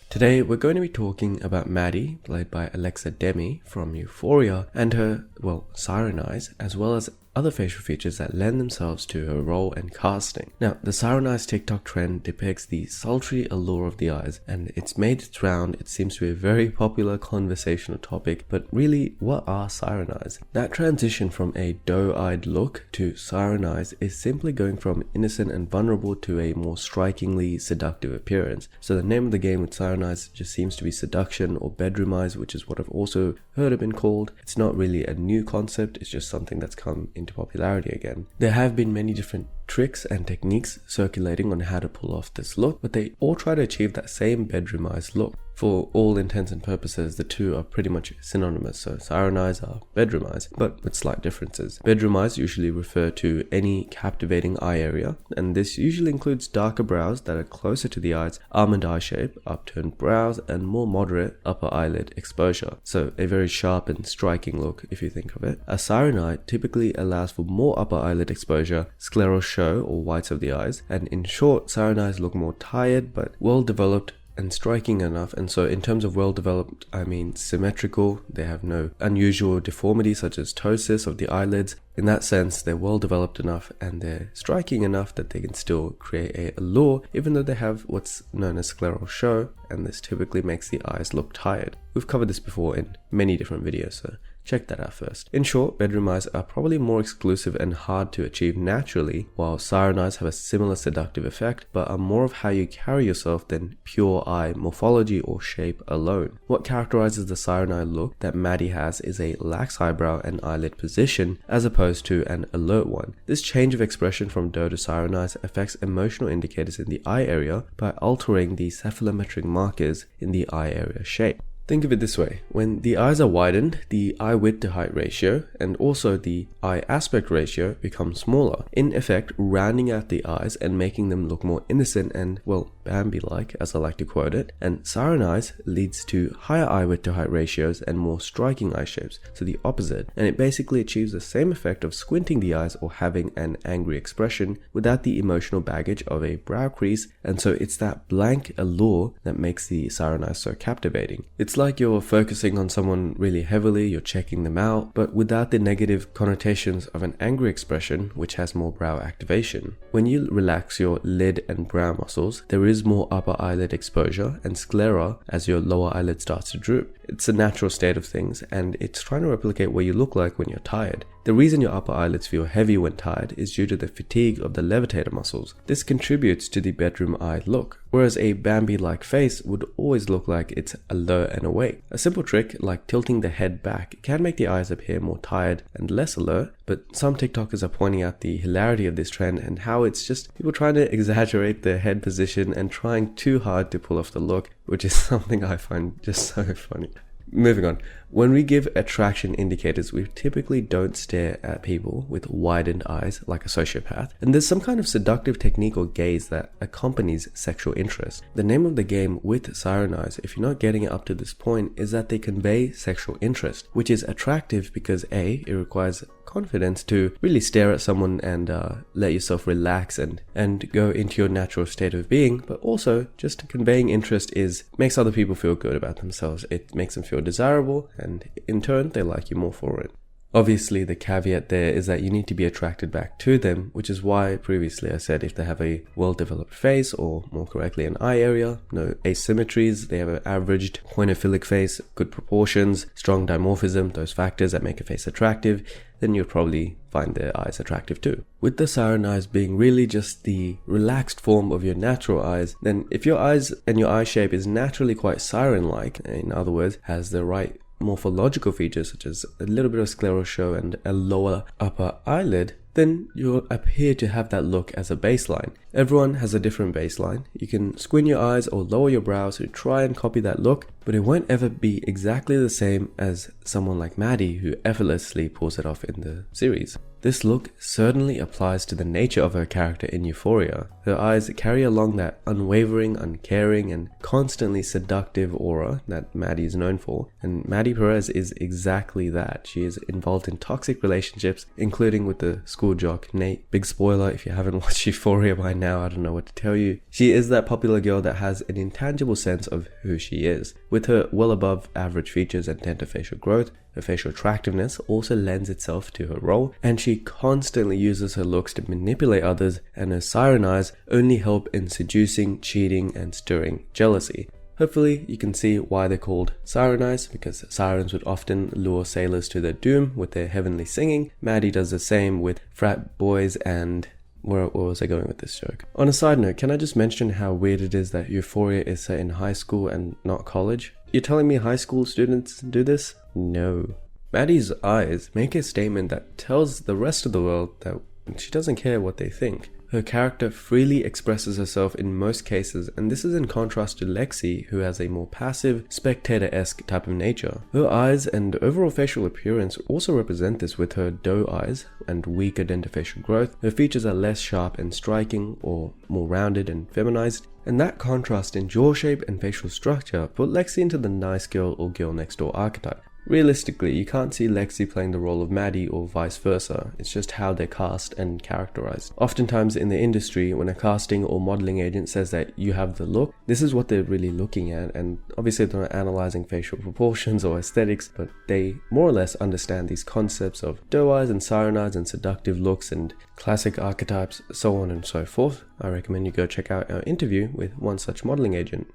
Today we're going to be talking about Maddy, played by Demie from Euphoria, and her, Siren eyes, as well as other facial features that lend themselves to her role and casting. Now, the Siren eyes TikTok trend depicts the sultry allure of the eyes, and it's made its round. It seems to be a very popular conversational topic, but really, what are Siren eyes? That transition from a doe-eyed look to Siren eyes is simply going from innocent and vulnerable to a more strikingly seductive appearance. So the name of the game with Siren eyes just seems to be seduction or bedroom eyes, which is what I've also heard it been called. It's not really a new concept, it's just something that's come into popularity again. There have been many different tricks and techniques circulating on how to pull off this look, but they all try to achieve that same bedroom eyes look. For all intents and purposes, the two are pretty much synonymous, so Siren eyes are bedroom eyes, but with slight differences. Bedroom eyes usually refer to any captivating eye area, and this usually includes darker brows that are closer to the eyes, almond eye shape, upturned brows, and more moderate upper eyelid exposure. So a very sharp and striking look if you think of it. A Siren eye typically allows for more upper eyelid exposure, scleral show or whites of the eyes, and in short, Siren eyes look more tired but well developed and striking enough. And so in terms of well developed, I mean symmetrical. They have no unusual deformity such as ptosis of the eyelids. In that sense, they're well developed enough and they're striking enough that they can still create a allure, even though they have what's known as scleral show, and this typically makes the eyes look tired. We've covered this before in many different videos, so check that out first. In short, bedroom eyes are probably more exclusive and hard to achieve naturally, while Siren eyes have a similar seductive effect, but are more of how you carry yourself than pure eye morphology or shape alone. What characterizes the Siren eye look that Maddy has is a lax eyebrow and eyelid position, as opposed to an alert one. This change of expression from doe to Siren eyes affects emotional indicators in the eye area by altering the cephalometric markers in the eye area shape. Think of it this way: when the eyes are widened, the eye width to height ratio and also the eye aspect ratio become smaller, in effect rounding out the eyes and making them look more innocent and, Bambi-like, as I like to quote it. And Siren eyes leads to higher eye width to height ratios and more striking eye shapes, so the opposite, and it basically achieves the same effect of squinting the eyes or having an angry expression without the emotional baggage of a brow crease, and so it's that blank allure that makes the Siren eyes so captivating. It's like you're focusing on someone really heavily, you're checking them out, but without the negative connotations of an angry expression, which has more brow activation. When you relax your lid and brow muscles, there is more upper eyelid exposure and sclera as your lower eyelid starts to droop. It's a natural state of things, and it's trying to replicate what you look like when you're tired. The reason your upper eyelids feel heavy when tired is due to the fatigue of the levitator muscles. This contributes to the bedroom eye look, whereas a Bambi-like face would always look like it's alert and awake. A simple trick like tilting the head back can make the eyes appear more tired and less alert, but some TikTokers are pointing out the hilarity of this trend and how it's just people trying to exaggerate their head position and trying too hard to pull off the look, which is something I find just so funny. Moving on. When we give attraction indicators, we typically don't stare at people with widened eyes like a sociopath, and there's some kind of seductive technique or gaze that accompanies sexual interest. The name of the game with Siren eyes, if you're not getting it up to this point, is that they convey sexual interest, which is attractive because A, it requires confidence to really stare at someone and let yourself relax and go into your natural state of being, but also just conveying interest makes other people feel good about themselves. It makes them feel desirable, and in turn they like you more for it. Obviously, the caveat there is that you need to be attracted back to them, which is why previously I said if they have a well-developed face, or more correctly an eye area, no asymmetries, they have an averaged pointophilic face, good proportions, strong dimorphism, those factors that make a face attractive, then you'll probably find their eyes attractive too. With the Siren eyes being really just the relaxed form of your natural eyes, then if your eyes and your eye shape is naturally quite Siren-like, in other words, has the right morphological features such as a little bit of scleral show and a lower upper eyelid, then you'll appear to have that look as a baseline. Everyone has a different baseline. You can squint your eyes or lower your brows to try and copy that look, but it won't ever be exactly the same as someone like Maddy, who effortlessly pulls it off in the series. This look certainly applies to the nature of her character in Euphoria. Her eyes carry along that unwavering, uncaring, and constantly seductive aura that Maddy is known for, and Maddy Perez is exactly that. She is involved in toxic relationships, including with the school jock Nate. Big spoiler, if you haven't watched Euphoria by now, I don't know what to tell you. She is that popular girl that has an intangible sense of who she is. With her well above average features and tender facial growth, her facial attractiveness also lends itself to her role, and she constantly uses her looks to manipulate others, and her siren eyes only help in seducing, cheating, and stirring jealousy. Hopefully you can see why they're called siren eyes, because sirens would often lure sailors to their doom with their heavenly singing. Maddy does the same with frat boys and... where was I going with this joke? On a side note, can I just mention how weird it is that Euphoria is set in high school and not college? You're telling me high school students do this? No. Maddy's eyes make a statement that tells the rest of the world that she doesn't care what they think. Her character freely expresses herself in most cases, and this is in contrast to Lexi, who has a more passive, spectator-esque type of nature. Her eyes and overall facial appearance also represent this, with her doe eyes and weaker dentofacial growth. Her features are less sharp and striking, or more rounded and feminized, and that contrast in jaw shape and facial structure put Lexi into the nice girl or girl next door archetype. Realistically, you can't see Lexi playing the role of Maddy or vice versa. It's just how they're cast and characterized. Oftentimes in the industry, when a casting or modeling agent says that you have the look, this is what they're really looking at, and obviously they're not analyzing facial proportions or aesthetics, but they more or less understand these concepts of doe eyes and siren eyes and seductive looks and classic archetypes, so on and so forth. I recommend you go check out our interview with one such modeling agent.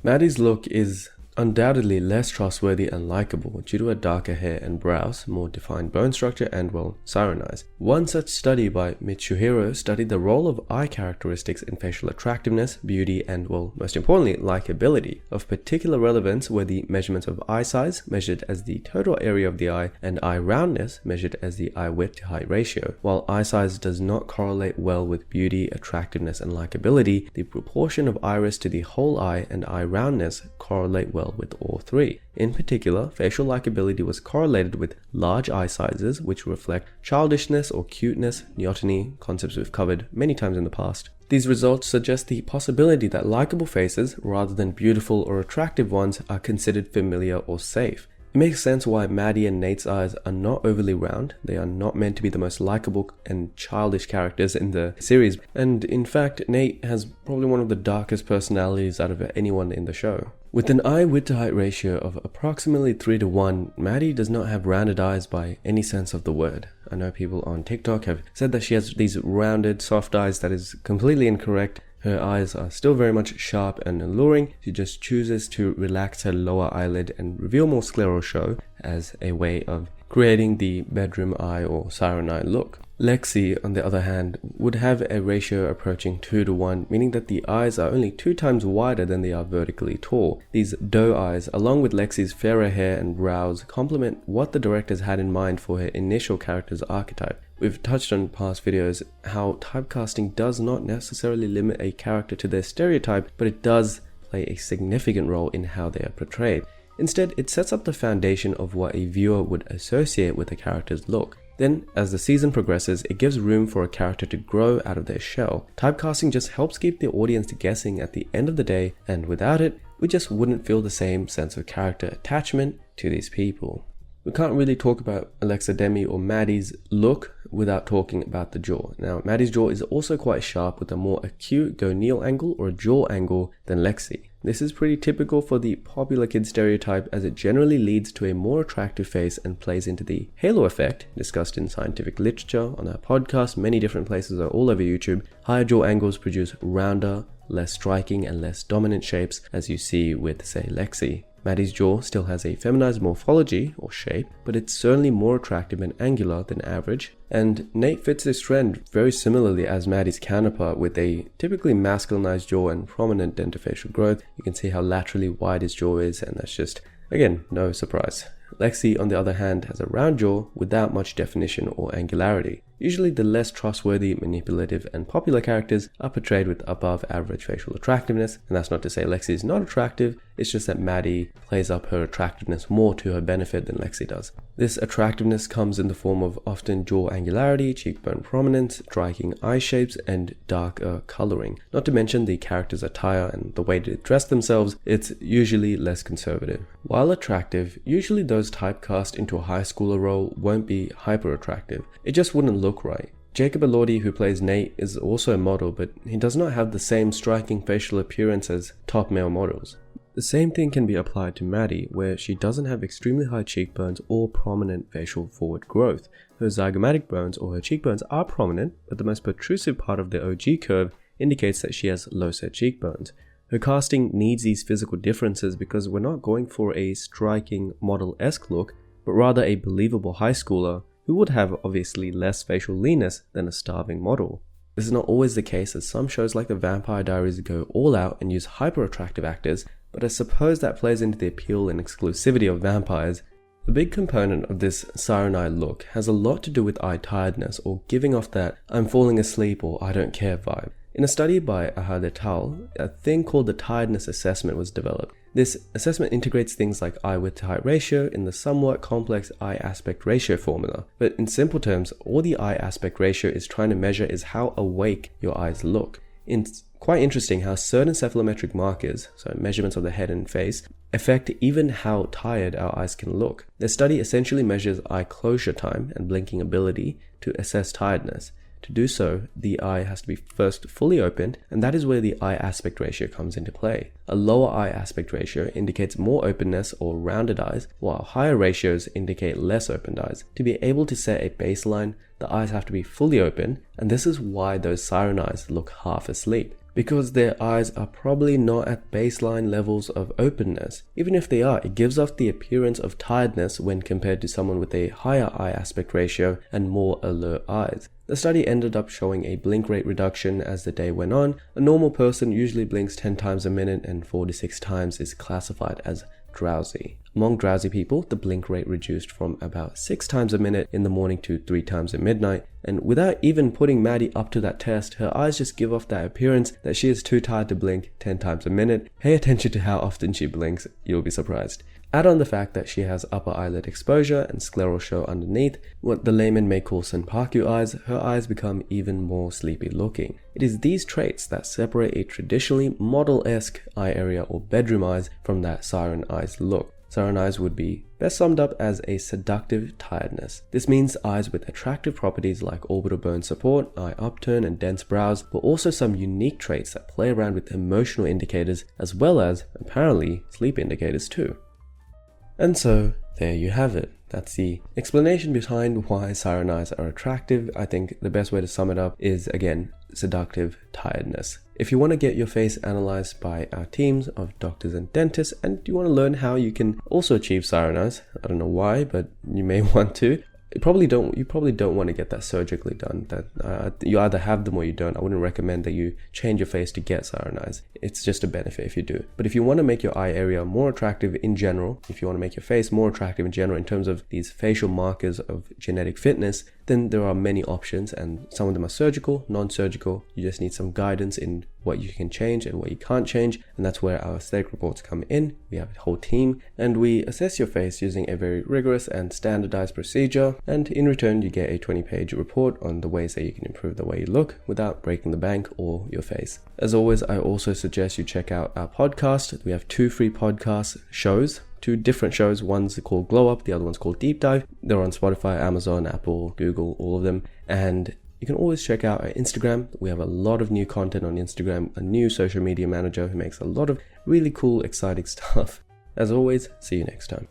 Maddy's look is undoubtedly less trustworthy and likable due to her darker hair and brows, more defined bone structure, and, well, siren eyes. One such study by Mitsuhiro studied the role of eye characteristics in facial attractiveness, beauty, and, well, most importantly, likability. Of particular relevance were the measurements of eye size, measured as the total area of the eye, and eye roundness, measured as the eye width to height ratio. While eye size does not correlate well with beauty, attractiveness, and likability, the proportion of iris to the whole eye and eye roundness correlate well with all three. In particular, facial likability was correlated with large eye sizes, which reflect childishness or cuteness, neoteny, concepts we've covered many times in the past. These results suggest the possibility that likable faces, rather than beautiful or attractive ones, are considered familiar or safe. It makes sense why Maddy and Nate's eyes are not overly round. They are not meant to be the most likable and childish characters in the series, and in fact, Nate has probably one of the darkest personalities out of anyone in the show. With an eye width to height ratio of approximately 3:1, Maddy does not have rounded eyes by any sense of the word. I know people on TikTok have said that she has these rounded, soft eyes. That is completely incorrect. Her eyes are still very much sharp and alluring. She just chooses to relax her lower eyelid and reveal more scleral as a way of creating the bedroom eye or siren eye look. Lexi, on the other hand, would have a ratio approaching 2:1, meaning that the eyes are only 2 times wider than they are vertically tall. These doe eyes, along with Lexi's fairer hair and brows, complement what the directors had in mind for her initial character's archetype. We've touched on past videos how typecasting does not necessarily limit a character to their stereotype, but it does play a significant role in how they are portrayed. Instead, it sets up the foundation of what a viewer would associate with a character's look. Then, as the season progresses, it gives room for a character to grow out of their shell. Typecasting just helps keep the audience guessing at the end of the day, and without it, we just wouldn't feel the same sense of character attachment to these people. We can't really talk about Alexa Demie or Maddy's look without talking about the jaw. Now, Maddy's jaw is also quite sharp with a more acute gonal angle or jaw angle than Lexi. This is pretty typical for the popular kid stereotype, as it generally leads to a more attractive face and plays into the halo effect discussed in scientific literature, on our podcast, many different places are all over YouTube. Higher jaw angles produce rounder, less striking and less dominant shapes, as you see with, say, Lexi. Maddy's jaw still has a feminized morphology or shape, but it's certainly more attractive and angular than average. And Nate fits this trend very similarly as Maddy's counterpart, with a typically masculinized jaw and prominent dentofacial growth. You can see how laterally wide his jaw is, and that's just, again, no surprise. Lexi, on the other hand, has a round jaw without much definition or angularity. Usually the less trustworthy, manipulative, and popular characters are portrayed with above average facial attractiveness, and that's not to say Lexi is not attractive, It's just that Maddy plays up her attractiveness more to her benefit than Lexi does. This attractiveness comes in the form of often jaw angularity, cheekbone prominence, striking eye shapes, and darker coloring. Not to mention the character's attire and the way they dress themselves, it's usually less conservative. While attractive, usually those typecast into a high schooler role won't be hyper attractive. It just wouldn't look right. Jacob Elordi, who plays Nate, is also a model, but he does not have the same striking facial appearance as top male models. The same thing can be applied to Maddy, where she doesn't have extremely high cheekbones or prominent facial forward growth. Her zygomatic bones or her cheekbones are prominent, but the most protrusive part of the OG curve indicates that she has low set cheekbones. Her casting needs these physical differences because we're not going for a striking model-esque look, but rather a believable high schooler who would have obviously less facial leanness than a starving model. This is not always the case, as some shows like The Vampire Diaries go all out and use hyper-attractive actors, but I suppose that plays into the appeal and exclusivity of vampires. A big component of this Siren eye look has a lot to do with eye tiredness, or giving off that "I'm falling asleep" or "I don't care" vibe. In a study by Ahad et al., a thing called the tiredness assessment was developed. This assessment integrates things like eye width to height ratio in the somewhat complex eye aspect ratio formula. But in simple terms, all the eye aspect ratio is trying to measure is how awake your eyes look. It's quite interesting how certain cephalometric markers, so measurements of the head and face, affect even how tired our eyes can look. The study essentially measures eye closure time and blinking ability to assess tiredness. To do so, the eye has to be first fully opened, and that is where the eye aspect ratio comes into play. A lower eye aspect ratio indicates more openness or rounded eyes, while higher ratios indicate less opened eyes. To be able to set a baseline, the eyes have to be fully open, and this is why those siren eyes look half asleep. Because their eyes are probably not at baseline levels of openness. Even if they are, it gives off the appearance of tiredness when compared to someone with a higher eye aspect ratio and more alert eyes. The study ended up showing a blink rate reduction as the day went on. A normal person usually blinks 10 times a minute, and 4 to 6 times is classified as drowsy. Among drowsy people, the blink rate reduced from about 6 times a minute in the morning to 3 times at midnight. And without even putting Maddy up to that test, her eyes just give off that appearance that she is too tired to blink 10 times a minute. Pay attention to how often she blinks, you'll be surprised. Add on the fact that she has upper eyelid exposure and scleral show underneath, what the layman may call Senpaku eyes, her eyes become even more sleepy looking. It is these traits that separate a traditionally model-esque eye area or bedroom eyes from that siren eyes look. Siren eyes would be best summed up as a seductive tiredness. This means eyes with attractive properties like orbital bone support, eye upturn, and dense brows, but also some unique traits that play around with emotional indicators as well as, apparently, sleep indicators too. And so, there you have it. That's the explanation behind why siren eyes are attractive. I think the best way to sum it up is, again, seductive tiredness. If you want to get your face analyzed by our teams of doctors and dentists, and you want to learn how you can also achieve siren eyes, I don't know why, but you may want to. You probably don't want to get that surgically done. That you either have them or you don't. I wouldn't recommend that you change your face to get siren eyes. It's just a benefit if you do. But if you want to make your eye area more attractive in general, if you want to make your face more attractive in general in terms of these facial markers of genetic fitness, then there are many options, and some of them are surgical, non-surgical. You just need some guidance in what you can change and what you can't change, and that's where our aesthetic reports come in. We have a whole team, and we assess your face using a very rigorous and standardized procedure, and in return you get a 20-page report on the ways that you can improve the way you look without breaking the bank or your face. As always, I also suggest you check out our podcast. We have 2 free podcast shows. 2 different shows. One's called Glow Up, the other one's called Deep Dive. They're on Spotify, Amazon, Apple, Google, all of them. And you can always check out our Instagram. We have a lot of new content on Instagram, a new social media manager who makes a lot of really cool, exciting stuff. As always, see you next time.